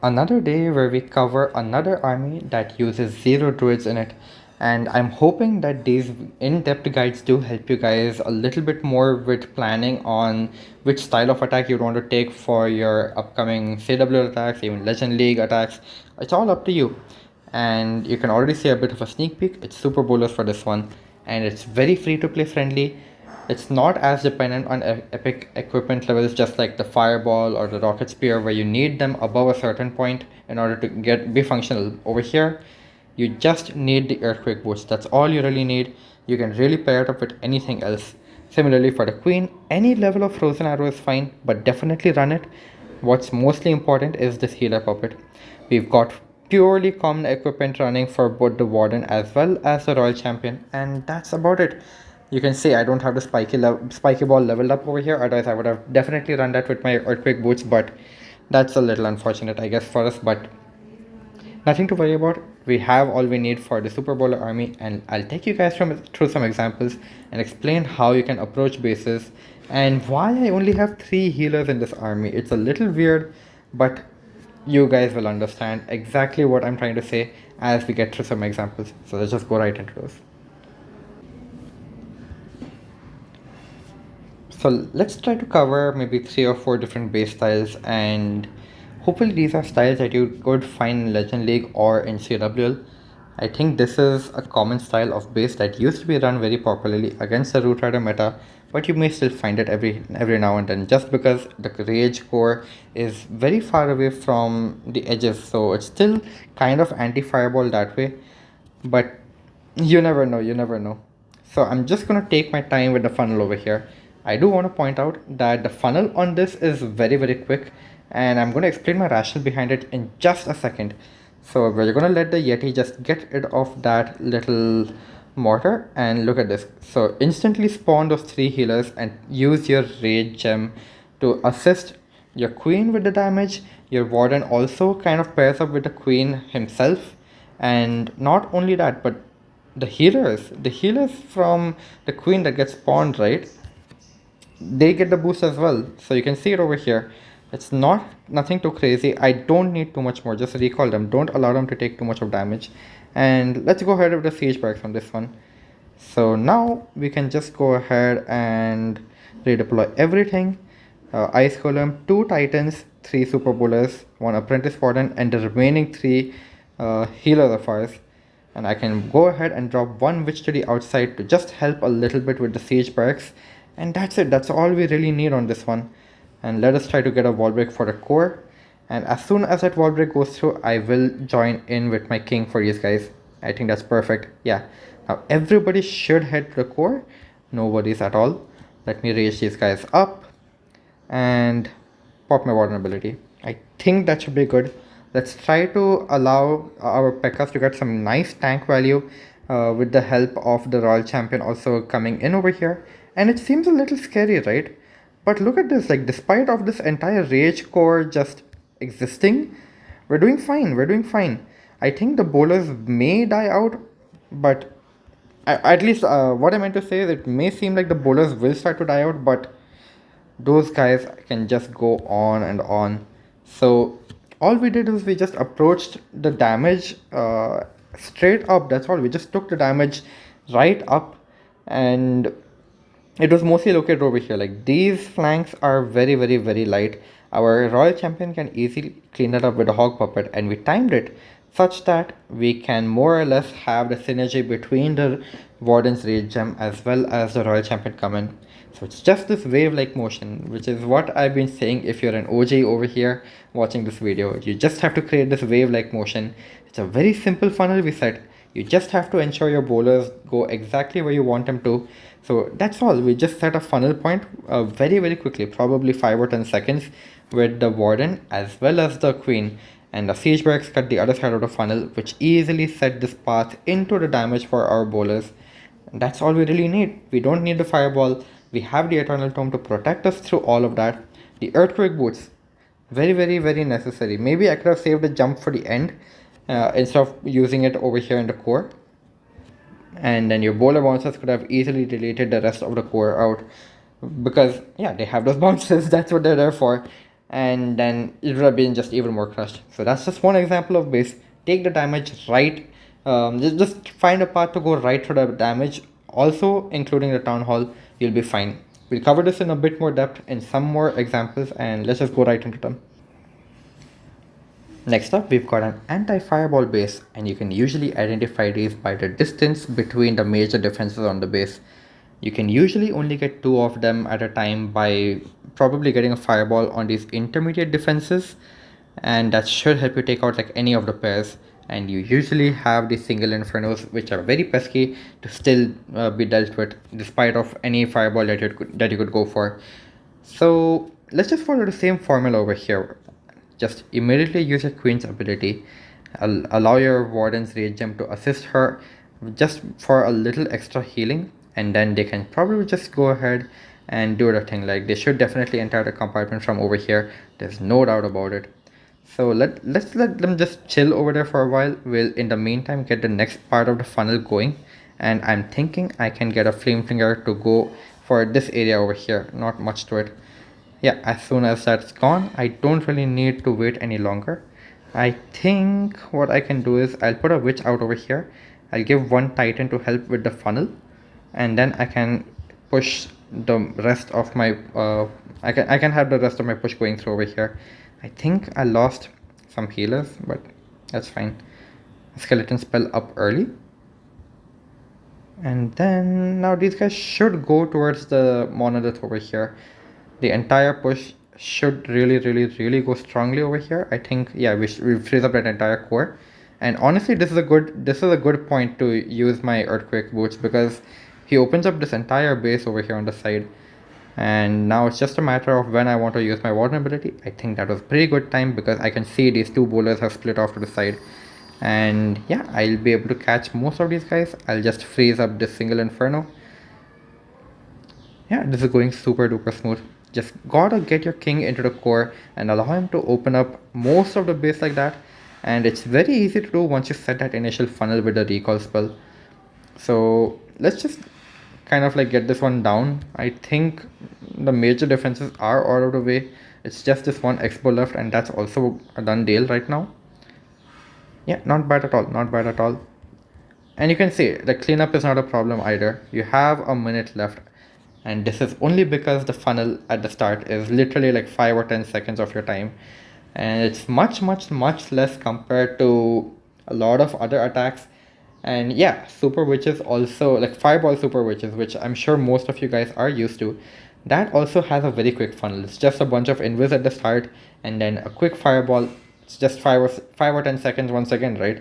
Another day where we cover another army that uses 0 druids in it. And I'm hoping that these in-depth guides do help you guys a little bit more with planning on which style of attack you want to take for your upcoming CW attacks, even Legend League attacks. It's all up to you. And you can already see a bit of a sneak peek. It's super bonus for this one, and it's very free to play friendly. It's not as dependent on epic equipment levels, just like the fireball or the rocket spear, where you need them above a certain point in order to be functional. Over here, you just need the earthquake boots. That's all you really need. You can really pair it up with anything else. Similarly for the queen, any level of frozen arrow is fine, but definitely run it. What's mostly important is this healer puppet. We've got purely common equipment running for both the warden as well as the royal champion, and that's about it. You can see I don't have the spiky ball leveled up over here, otherwise I would have definitely run that with my earthquake boots, but that's a little unfortunate I guess for us, but nothing to worry about. We have all we need for the Super Bowler army, and I'll take you guys through some examples and explain how you can approach bases and why I only have 3 healers in this army. It's a little weird, but you guys will understand exactly what I'm trying to say as we get through some examples. So let's just go right into those. So let's try to cover maybe 3 or 4 different base styles, and hopefully these are styles that you could find in Legend League or in CWL. I think this is a common style of base that used to be run very popularly against the Root Rider meta, but you may still find it every now and then, just because the Rage core is very far away from the edges, so it's still kind of anti-fireball that way, but you never know, you never know. So I'm just gonna take my time with the funnel over here. I do want to point out that the funnel on this is very quick, and I'm going to explain my rationale behind it in just a second. So we're going to let the Yeti just get rid of that little mortar, and look at this. So instantly spawn those 3 healers and use your rage gem to assist your queen with the damage. Your warden also kind of pairs up with the queen himself, and not only that, but the healers from the queen that gets spawned, right, they get the boost as well. So you can see it over here. It's nothing too crazy. I don't need too much more. Just recall them. Don't allow them to take too much of damage. And let's go ahead with the siege barracks on this one. So now we can just go ahead and redeploy everything. Ice Golem, 2 Titans, 3 Super Bowlers, 1 Apprentice Warden, and the remaining 3 healers of ours. And I can go ahead and drop 1 Witch to the outside to just help a little bit with the siege barracks. And that's it. That's all we really need on this one. And let us try to get a wall break for the core. And as soon as that wall break goes through, I will join in with my king for these guys. I think that's perfect. Yeah. Now everybody should head to the core. No worries at all. Let me raise these guys up and pop my warden ability. I think that should be good. Let's try to allow our Pekkas to get some nice tank value with the help of the Royal Champion also coming in over here. And it seems a little scary, right? But look at this, like despite of this entire rage core just existing, we're doing fine, we're doing fine. I think the bowlers may die out, but at least what I meant to say is it may seem like the bowlers will start to die out, but those guys can just go on and on. So all we did is we just approached the damage straight up. That's all. We just took the damage right up, and it was mostly located over here. Like these flanks are very light. Our royal champion can easily clean it up with a hog puppet, and we timed it such that we can more or less have the synergy between the warden's rage gem as well as the royal champion come in. So it's just this wave like motion, which is what I've been saying. If you're an OG over here watching this video, you just have to create this wave like motion. It's a very simple funnel we set. You just have to ensure your bowlers go exactly where you want them to. So that's all. We just set a funnel point very quickly, probably 5 or 10 seconds, with the warden as well as the queen, and the siege barracks cut the other side of the funnel, which easily set this path into the damage for our bowlers. And that's all we really need. We don't need the fireball. We have the eternal tome to protect us through all of that. The earthquake boots, very necessary. Maybe I could have saved a jump for the end instead of using it over here in the core, and then your bowler bouncers could have easily deleted the rest of the core out, because yeah, they have those bounces. That's what they're there for. and then it would have been just even more crushed. So that's just one example of base. Take the damage right. Just find a path to go right through the damage. Also, including the town hall, you'll be fine. We'll cover this in a bit more depth in some more examples, and let's just go right into them. Next up, we've got an anti-fireball base, and you can usually identify these by the distance between the major defenses on the base. You can usually only get 2 of them at a time by probably getting a fireball on these intermediate defenses, and that should help you take out like any of the pairs. And you usually have the single infernos, which are very pesky to still be dealt with despite of any fireball that you could go for. So let's just follow the same formula over here. Just immediately use your queen's ability. Allow your warden's rage gem to assist her just for a little extra healing, and then they can probably just go ahead and do the thing. Like, they should definitely enter the compartment from over here. There's no doubt about it. So let's let them just chill over there for a while. We'll in the meantime get the next part of the funnel going, and I'm thinking I can get a flame finger to go for this area over here. Not much to it. Yeah, as soon as that's gone, I don't really need to wait any longer. I think what I can do is I'll put a witch out over here. I'll give one titan to help with the funnel, and then I can push the rest of my I can have the rest of my push going through over here. I think I lost some healers, but that's fine. Skeleton spell up early, and then now these guys should go towards the monolith over here. The entire push should really go strongly over here. I think, yeah, we freeze up that entire core. And honestly, this is a good point to use my earthquake boots, because he opens up this entire base over here on the side, and now it's just a matter of when I want to use my warden ability. I think that was pretty good time, because I can see these 2 bowlers have split off to the side, and yeah, I'll be able to catch most of these guys. I'll just freeze up this single inferno. Yeah, this is going super duper smooth. Just gotta get your king into the core and allow him to open up most of the base like that, and it's very easy to do once you set that initial funnel with the recall spell. So let's just kind of like get this one down. I think the major defenses are all out of the way. It's just this one expo left, and that's also a done deal right now. Yeah, not bad at all, not bad at all. And you can see the cleanup is not a problem either. You have a minute left, and this is only because the funnel at the start is literally like 5 or 10 seconds of your time, and it's much less compared to a lot of other attacks. And yeah, super witches also, like fireball super witches, which I'm sure most of you guys are used to, that also has a very quick funnel. It's just a bunch of invis at the start, and then a quick fireball. It's just 5 or 10 seconds once again, right?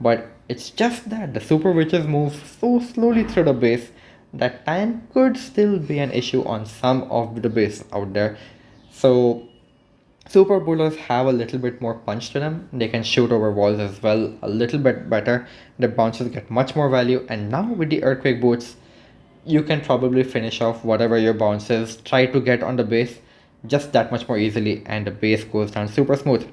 But it's just that the super witches move so slowly through the base that time could still be an issue on some of the base out there. So super bowlers have a little bit more punch to them. They can shoot over walls as well a little bit better. The bounces get much more value, and now with the earthquake boots, you can probably finish off whatever your bounces try to get on the base just that much more easily, and the base goes down super smooth.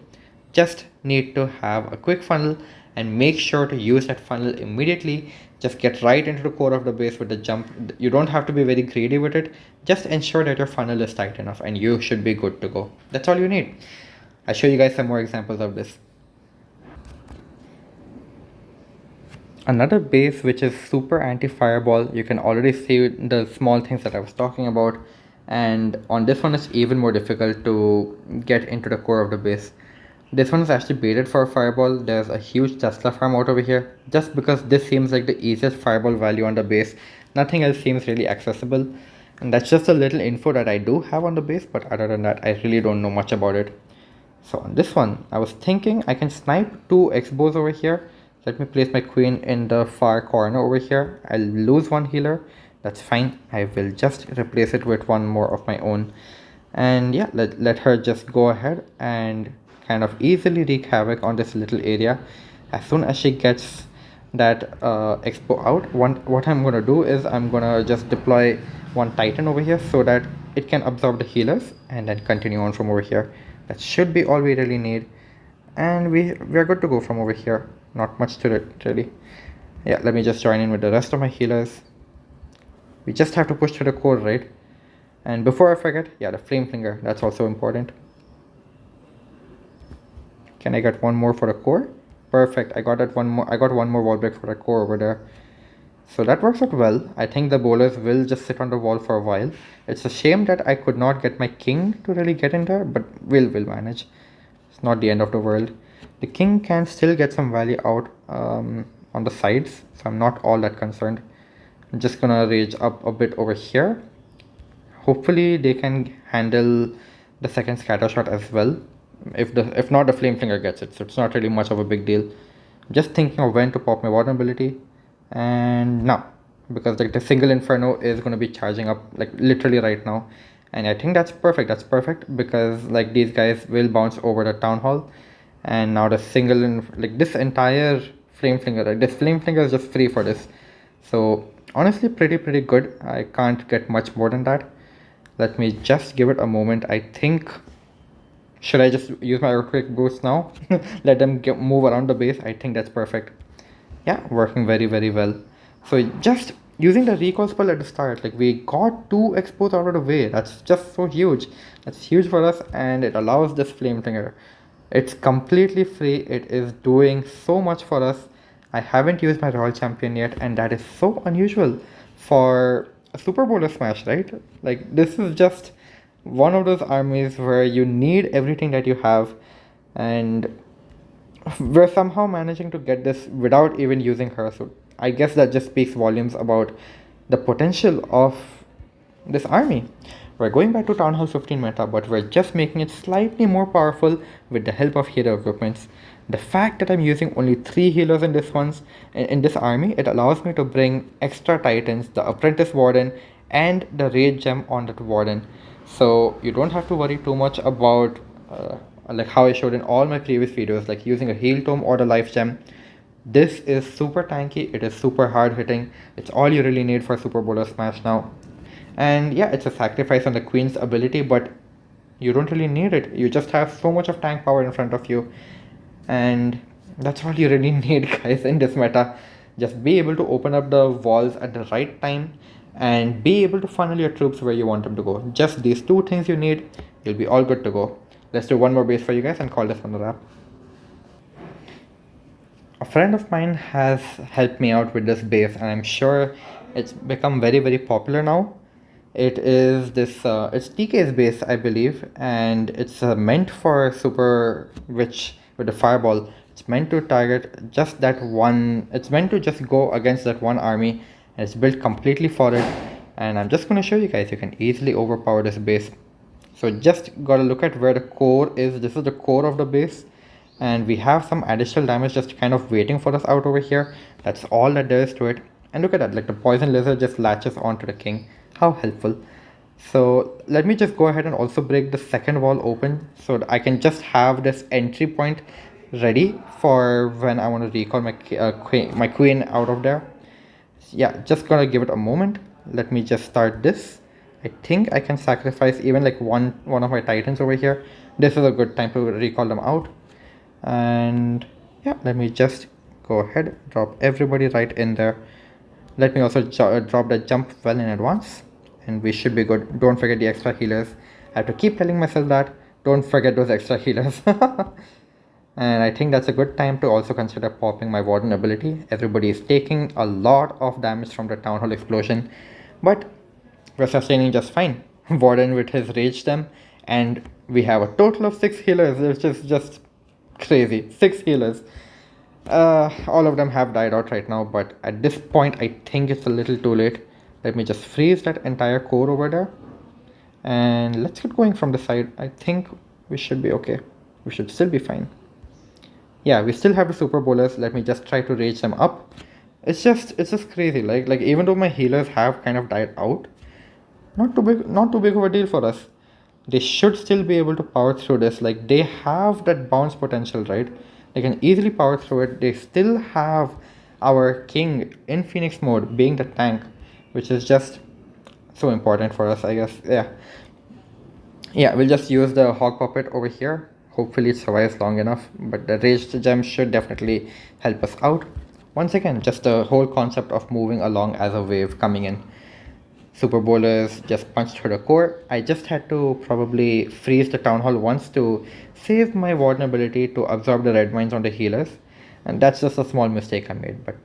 Just need to have a quick funnel, and make sure to use that funnel immediately. Just get right into the core of the base with the jump. You don't have to be very greedy with it. Just ensure that your funnel is tight enough, and you should be good to go. That's all you need. I'll show you guys some more examples of this. Another base which is super anti-fireball, you can already see the small things that I was talking about, and on this one it's even more difficult to get into the core of the base. This one is actually baited for a fireball. There's a huge Tesla farm out over here, just because this seems like the easiest fireball value on the base. Nothing else seems really accessible, and that's just a little info that I do have on the base, but other than that I really don't know much about it. So on this one, I was thinking I can snipe 2 X-bows over here. Let me place my queen in the far corner over here. I'll lose 1 healer. That's fine. I will just replace it with 1 more of my own. And yeah, let her just go ahead and kind of easily wreak havoc on this little area. As soon as she gets that expo out, what I'm going to do is I'm going to just deploy 1 titan over here so that it can absorb the healers, and then continue on from over here. That should be all we really need, and we're good to go from over here. Not much to it really. Yeah, let me just join in with the rest of my healers. We just have to push to the core, right? And before I forget, yeah, the flame finger, that's also important. Can I get one more for a core? Perfect. I got that one more. I got one more wall break for a core over there. So that works out well. I think the bowlers will just sit on the wall for a while. It's a shame that I could not get my king to really get in there, but we'll manage. It's not the end of the world. The king can still get some value out on the sides, so I'm not all that concerned. I'm just gonna rage up a bit over here. Hopefully they can handle the second scatter shot as well. If not, the flame flinger gets it, so it's not really much of a big deal. Just thinking of when to pop my water ability, and now, because like the single inferno is going to be charging up like literally right now, and I think that's perfect. That's perfect because like these guys will bounce over the town hall, and now the single like this entire flame flinger, like this flame flinger is just free for this. So honestly, pretty good. I can't get much more than that. Let me just give it a moment. I think, should I just use my earthquake boost now? Let them move around the base. I think that's perfect. Yeah, working very well. So just using the recall spell at the start, like we got 2 expos out of the way. That's just so huge. That's huge for us, and it allows this flame finger. It's completely free. It is doing so much for us. I haven't used my royal champion yet, and that is so unusual for a super bowler smash, right? Like this is just one of those armies where you need everything that you have, and we're somehow managing to get this without even using her. So I guess that just speaks volumes about the potential of this army. We're going back to Town Hall 15 meta, but we're just making it slightly more powerful with the help of healer equipments. The fact that I'm using only 3 healers in this army, it allows me to bring extra titans, the apprentice warden and the rage gem on that warden. So you don't have to worry too much about like how I showed in all my previous videos, like using a heal tome or the life gem. This is super tanky, it is super hard hitting. It's all you really need for Super Bowler Smash now. And yeah, it's a sacrifice on the queen's ability, but you don't really need it. You just have so much of tank power in front of you, and that's all you really need, guys, in this meta. Just be able to open up the walls at the right time and be able to funnel your troops where you want them to go. Just these 2 things you need, you'll be all good to go. Let's do one more base for you guys and call this one a wrap. A friend of mine has helped me out with this base, and I'm sure it's become very popular now. It is this it's TK's base, I believe, and it's meant for super witch with the fireball. It's meant to target just that one. It's meant to just go against that one army, and it's built completely for it. And I'm just going to show you guys, you can easily overpower this base. So just gotta look at where the core is. This is the core of the base, and we have some additional damage just kind of waiting for us out over here. That's all that there is to it. And look at that, like the poison lizard just latches onto the king. How helpful. So let me just go ahead and also break the second wall open so that I can just have this entry point ready for when I want to recall my queen out of there. Yeah, just gonna give it a moment. Let me just start this. I think I can sacrifice even like one of my titans over here. This is a good time to recall them out. And yeah, let me just go ahead, drop everybody right in there. Let me also drop that jump well in advance, and we should be good. Don't forget the extra healers. I have to keep telling myself that. Don't forget those extra healers. And I think that's a good time to also consider popping my warden ability. Everybody is taking a lot of damage from the town hall explosion, but we're sustaining just fine. Warden with his rage gem, and we have a total of 6 healers, which is just crazy. 6 healers. All of them have died out right now, but at this point I think it's a little too late. Let me just freeze that entire core over there, and let's get going from the side. I think we should be okay. We should still be fine. Yeah, we still have the super bowlers. Let me just try to rage them up. It's just crazy. Like even though my healers have kind of died out, not too big of a deal for us. They should still be able to power through this. Like they have that bounce potential, right? They can easily power through it. They still have our king in Phoenix mode being the tank, which is just so important for us, I guess. Yeah, we'll just use the hog puppet over here. Hopefully it survives long enough, but the rage gem should definitely help us out. Once again, just the whole concept of moving along as a wave coming in. super bowlers just punch through the core. I just had to probably freeze the town hall once to save my vulnerability to absorb the red mines on the healers, and that's just a small mistake I made, but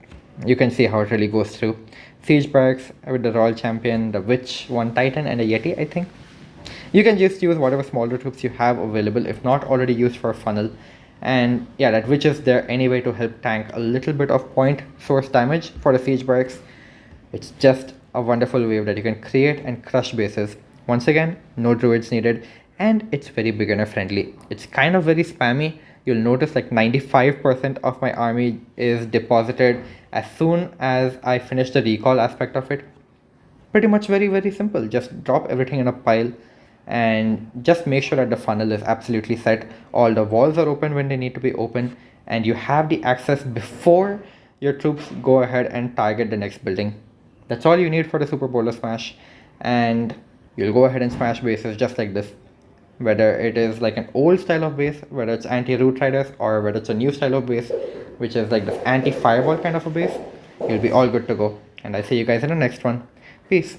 you can see how it really goes through. Siege barracks with the royal champion, the witch, one titan, and a yeti, I think. You can just use whatever smaller troops you have available, if not already used for a funnel. And yeah, that witch is there anyway to help tank a little bit of point source damage for the siege barracks. It's just a wonderful wave that you can create and crush bases. Once again, no druids needed, and it's very beginner friendly. It's kind of very spammy. You'll notice like 95% of my army is deposited as soon as I finish the recall aspect of it. Pretty much very simple. Just drop everything in a pile and just make sure that the funnel is absolutely set. All the walls are open when they need to be open, and you have the access before your troops go ahead and target the next building. That's all you need for the super bowler smash, and you'll go ahead and smash bases just like this. Whether it is like an old style of base, whether it's anti-root riders, or whether it's a new style of base, which is like this anti-fireball kind of a base, you'll be all good to go. And I see you guys in the next one. Peace.